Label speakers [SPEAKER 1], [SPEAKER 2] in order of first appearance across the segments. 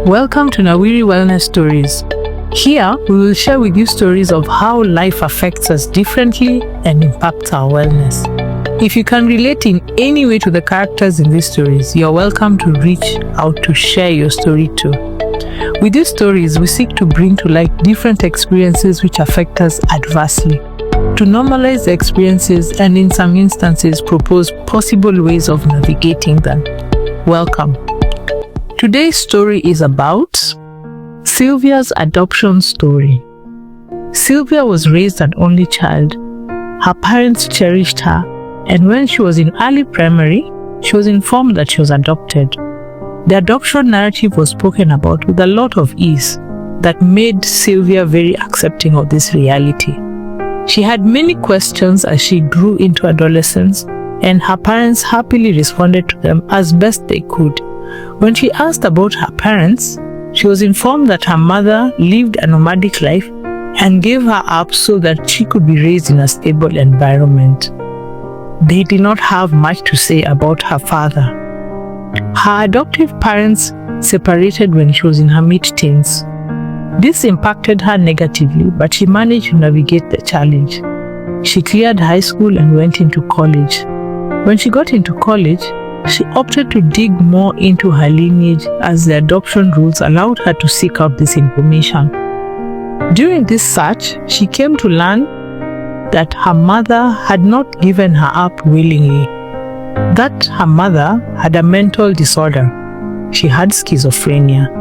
[SPEAKER 1] Welcome to Nawiri Wellness Stories. Here, we will share with you stories of how life affects us differently and impacts our wellness. If you can relate in any way to the characters in these stories, you're welcome to reach out to share your story too. With these stories, we seek to bring to light different experiences which affect us adversely, to normalize the experiences and in some instances propose possible ways of navigating them. Welcome. Today's story is about Silvia's adoption story. Silvia was raised an only child. Her parents cherished her, and when she was in early primary, she was informed that she was adopted. The adoption narrative was spoken about with a lot of ease that made Silvia very accepting of this reality. She had many questions as she grew into adolescence, and her parents happily responded to them as best they could. When she asked about her parents, she was informed that her mother lived a nomadic life and gave her up so that she could be raised in a stable environment. They did not have much to say about her father. Her adoptive parents separated when she was in her mid-teens. This impacted her negatively, but she managed to navigate the challenge. She cleared high school and went into college. When she got into college, she opted to dig more into her lineage as the adoption rules allowed her to seek out this information. During this search, she came to learn that her mother had not given her up willingly, that her mother had a mental disorder. She had schizophrenia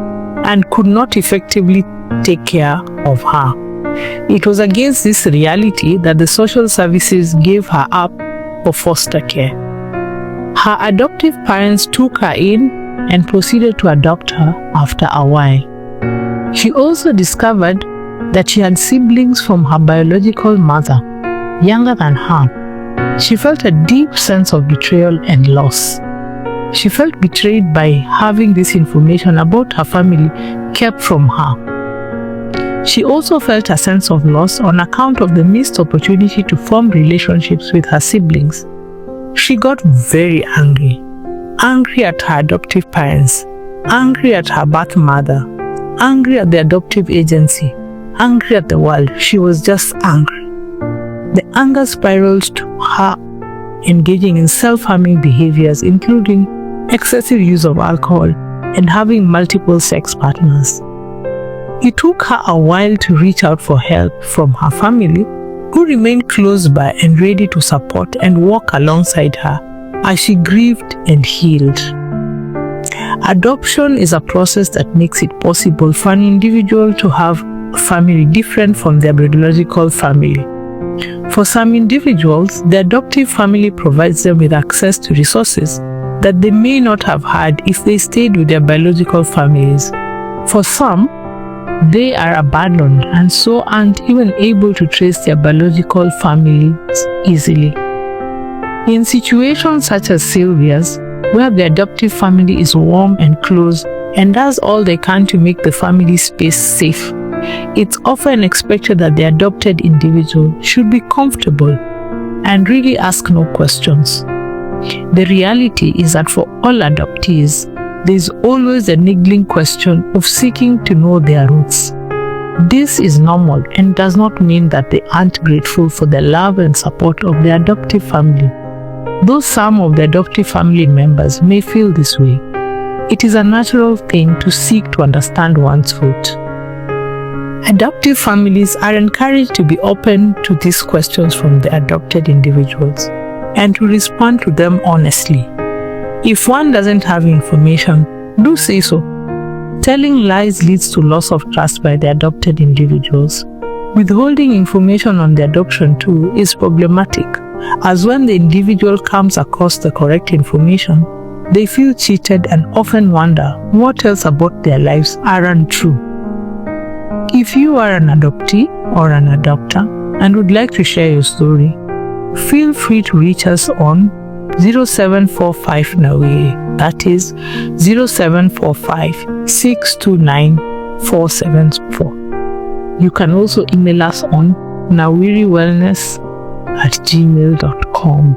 [SPEAKER 1] and could not effectively take care of her. It was against this reality that the social services gave her up for foster care. Her adoptive parents took her in and proceeded to adopt her after a while. She also discovered that she had siblings from her biological mother, younger than her. She felt a deep sense of betrayal and loss. She felt betrayed by having this information about her family kept from her. She also felt a sense of loss on account of the missed opportunity to form relationships with her siblings. She got very angry at her adoptive parents, angry at her birth mother, angry at the adoptive agency, angry at the world. She was just angry. The anger spiraled to her engaging in self-harming behaviors, including excessive use of alcohol and having multiple sex partners. It took her a while to reach out for help from her family, who remained close by and ready to support and walk alongside her as she grieved and healed. Adoption is a process that makes it possible for an individual to have a family different from their biological family. For some individuals, the adoptive family provides them with access to resources that they may not have had if they stayed with their biological families. For some, they are abandoned and so aren't even able to trace their biological families easily. In situations such as Silvia's, where the adoptive family is warm and close and does all they can to make the family space safe, it's often expected that the adopted individual should be comfortable and really ask no questions. The reality is that for all adoptees, there is always a niggling question of seeking to know their roots. This is normal and does not mean that they aren't grateful for the love and support of their adoptive family. Though some of the adoptive family members may feel this way, it is a natural thing to seek to understand one's root. Adoptive families are encouraged to be open to these questions from the adopted individuals and to respond to them honestly. If one doesn't have information, do say so. Telling lies leads to loss of trust by the adopted individuals. Withholding information on the adoption too is problematic, as when the individual comes across the correct information, they feel cheated and often wonder what else about their lives are untrue. If you are an adoptee or an adopter and would like to share your story, feel free to reach us on 0745 Nawiri, that is 0745 629 474. You can also email us on nawiriwellness@gmail.com.